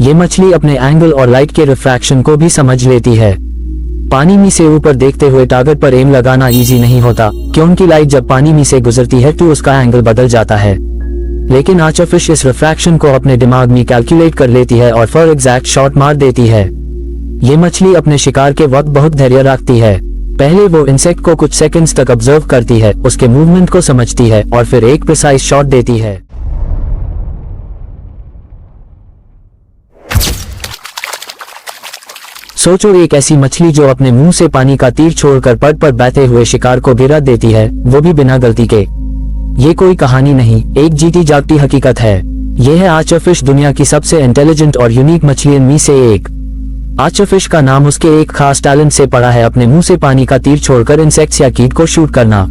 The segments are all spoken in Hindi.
ये मछली अपने एंगल और लाइट के रिफ्रैक्शन को भी समझ लेती है। पानी में से ऊपर देखते हुए टारगेट पर एम लगाना इजी नहीं होता, क्योंकि लाइट जब पानी में से गुजरती है तो उसका एंगल बदल जाता है। लेकिन आर्चरफिश इस रिफ्रैक्शन को अपने दिमाग में कैलकुलेट कर लेती है और फॉर एग्जैक्ट शॉट मार देती है। ये मछली अपने शिकार के वक्त बहुत धैर्य रखती है। पहले वो इंसेक्ट को कुछ सेकंड्स तक ऑब्जर्व करती है, उसके मूवमेंट को समझती है और फिर एक प्रिसाइज शॉट देती है। सोचो, एक ऐसी मछली जो अपने मुंह से पानी का तीर छोड़कर पट पर बैठे हुए शिकार को गिरा देती है, वो भी बिना गलती के। ये कोई कहानी नहीं, एक जीती जागती हकीकत है। यह है आर्चरफिश, दुनिया की सबसे इंटेलिजेंट और यूनिक मछलियों में से एक। आर्चरफिश का नाम उसके एक खास टैलेंट से पड़ा है, अपने मुंह से पानी का तीर छोड़कर इंसेक्ट्स या कीट को शूट करना।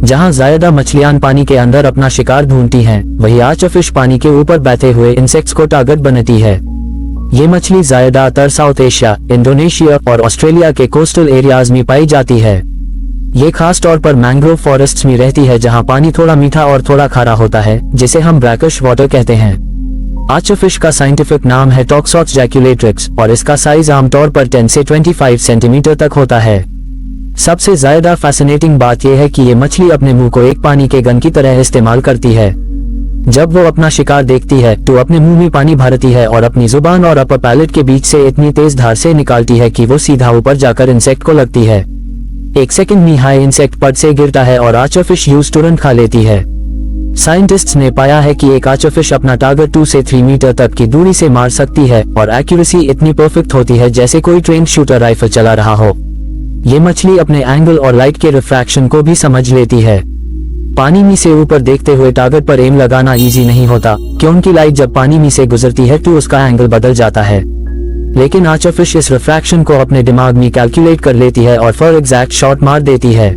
जहां ज्यादा मछलियां पानी के अंदर अपना शिकार ढूंढती हैं, वही आर्चरफिश पानी के ऊपर बैठे हुए इंसेक्ट्स को टारगेट बनाती है। ये मछली ज्यादातर साउथ एशिया, इंडोनेशिया और ऑस्ट्रेलिया के कोस्टल एरियाज में पाई जाती है। ये खास तौर पर मैंग्रोव फॉरेस्ट्स में रहती है, जहां पानी थोड़ा मीठा और थोड़ा खारा होता है, जिसे हम ब्रैकिश वाटर कहते हैं। आर्चरफिश का साइंटिफिक नाम है टॉक्सॉक्स जैक्यूलेट्रिक्स और इसका साइज आमतौर पर 10 से 25 सेंटीमीटर तक होता है। सबसे ज्यादा फैसिनेटिंग बात यह है कि ये मछली अपने मुंह को एक पानी के गन की तरह इस्तेमाल करती है। जब वो अपना शिकार देखती है तो अपने मुंह में पानी भरती है और अपनी जुबान और अपर पैलेट के बीच से इतनी तेज धार से निकालती है कि वो सीधा ऊपर जाकर इंसेक्ट को लगती है। एक सेकंड में हाई इंसेक्ट पट से गिरता है और आर्चरफिश यूज तुरंत खा लेती है। साइंटिस्ट्स ने पाया है कि एक आर्चरफिश अपना टारगेट 2 से 3 मीटर तक की दूरी से मार सकती है और एक्यूरेसी इतनी परफेक्ट होती है जैसे कोई ट्रेन शूटर राइफल चला रहा हो। ये मछली अपने एंगल और लाइट के रिफ्रैक्शन को भी समझ लेती है। पानी में से ऊपर देखते हुए टारगेट पर एम लगाना इजी नहीं होता, क्योंकि लाइट जब पानी में से गुजरती है तो उसका एंगल बदल जाता है। लेकिन आर्चरफिश इस रिफ्रैक्शन को अपने दिमाग में कैलकुलेट कर लेती है और फॉर एग्जैक्ट शॉट मार देती है।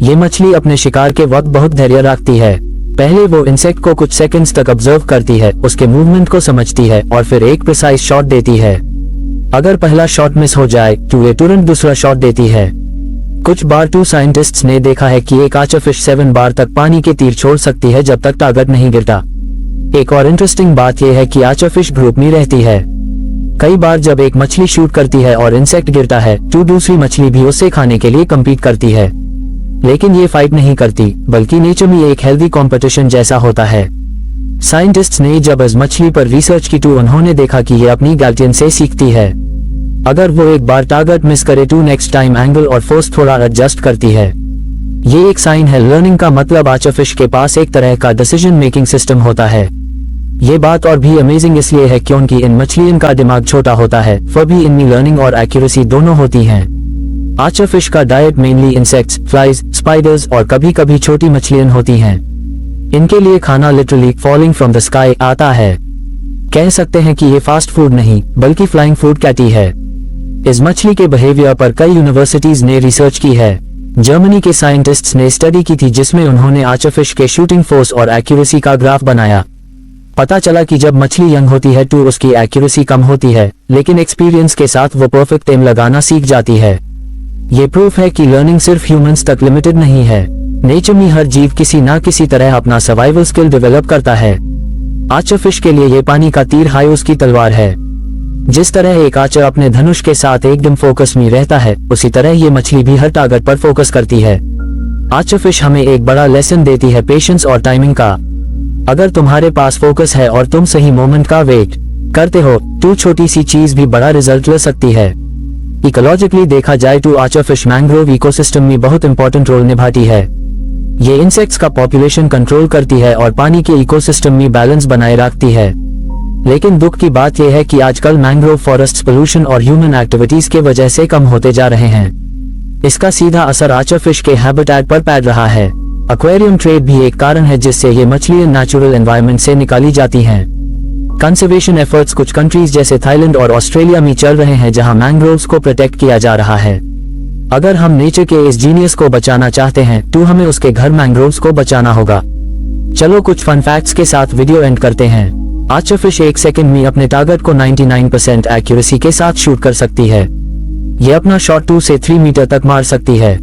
ये मछली अपने शिकार के वक्त बहुत धैर्य रखती है। पहले वो इंसेक्ट को कुछ सेकंड्स तक ऑब्जर्व करती है, उसके मूवमेंट को समझती है और फिर एक प्रिसाइज शॉट देती है। अगर पहला शॉट मिस हो जाए तो ये तुरंत दूसरा शॉट देती है। कुछ बार साइंटिस्ट्स ने देखा है कि एक आर्चरफिश 7 बार तक पानी के तीर छोड़ सकती है जब तक टारगेट नहीं गिरता। एक और इंटरेस्टिंग बात यह है कि आर्चरफिश ग्रुप में रहती है। कई बार जब एक मछली शूट करती है और इंसेक्ट गिरता है तो दूसरी मछली भी उससे खाने के लिए कम्पीट करती है। लेकिन ये फाइट नहीं करती, बल्कि नेचर में एक हेल्दी कंपटीशन जैसा होता है। साइंटिस्ट्स ने जब इस मछली पर रिसर्च की तो उन्होंने देखा कि ये अपनी गलतियों से सीखती है। अगर वो एक बार टारगेट मिस करे तो नेक्स्ट टाइम एंगल और फोर्स थोड़ा एडजस्ट करती है। ये एक साइन है लर्निंग का, मतलब आर्चरफिश के पास एक तरह का डिसीजन मेकिंग सिस्टम होता है। ये बात और भी अमेजिंग इसलिए है क्योंकि इन मछलियों का दिमाग छोटा होता है, फिर भी इनमें लर्निंग और एक्यूरेसी दोनों होती हैं। आर्चरफिश का diet mainly insects, flies, spiders और कभी कभी छोटी मछलियां होती हैं। इनके लिए खाना literally falling from the sky आता है। कह सकते हैं कि ये फास्ट फूड नहीं बल्कि फ्लाइंग फूड कैटी है। इस मछली के बिहेवियर पर कई यूनिवर्सिटीज ने रिसर्च की है। जर्मनी के साइंटिस्ट्स ने स्टडी की थी जिसमें उन्होंने आर्चरफिश के शूटिंग फोर्स और एक्यूरेसी का ग्राफ बनाया। पता चला कि जब मछली यंग होती है तो उसकी एक्यूरेसी कम होती है, लेकिन एक्सपीरियंस के साथ वो परफेक्ट एम लगाना सीख जाती है। ये प्रूफ है कि लर्निंग सिर्फ ह्यूमंस तक लिमिटेड नहीं है। नेचर में हर जीव किसी ना किसी तरह अपना सर्वाइवल स्किल डेवलप करता है। आर्चरफिश के लिए ये पानी का तीर हाई उसकी तलवार है। जिस तरह एक आर्चर अपने धनुष के साथ एकदम फोकस में रहता है, उसी तरह ये मछली भी हर टारगेट पर फोकस करती है। आर्चरफिश हमें एक बड़ा लेसन देती है पेशेंस और टाइमिंग का। अगर तुम्हारे पास फोकस है और तुम सही मोमेंट का वेट करते हो तो छोटी सी चीज भी बड़ा रिजल्ट ले सकती है। इकोलॉजिकली देखा जाए तो आर्चरफिश मैंग्रोव इकोसिस्टम में बहुत इंपॉर्टेंट रोल निभाती है। ये इंसेक्ट्स का पॉपुलेशन कंट्रोल करती है और पानी के इकोसिस्टम में बैलेंस बनाए रखती है। लेकिन दुख की बात यह है कि आजकल मैंग्रोव फॉरेस्ट पोल्यूशन और ह्यूमन एक्टिविटीज के वजह से कम होते जा रहे हैं। इसका सीधा असर आर्चरफिश के हैबिटेट पर पड़ रहा है। एक्वेरियम ट्रेड भी एक कारण है जिससे ये मछलियां नेचुरल एनवायरनमेंट से निकाली जाती हैं। कंजर्वेशन एफर्ट्स कुछ कंट्रीज जैसे थाईलैंड और ऑस्ट्रेलिया में चल रहे हैं जहां मैंग्रोव्स को प्रोटेक्ट किया जा रहा है। अगर हम नेचर के इस जीनियस को बचाना चाहते हैं तो हमें उसके घर मैंग्रोव्स को बचाना होगा। चलो कुछ फन फैक्ट्स के साथ वीडियो एंड करते हैं। आर्चरफिश एक सेकंड में अपने टारगेट को 99% एक्यूरेसी के साथ शूट कर सकती है। यह अपना शॉट 2 से 3 मीटर तक मार सकती है।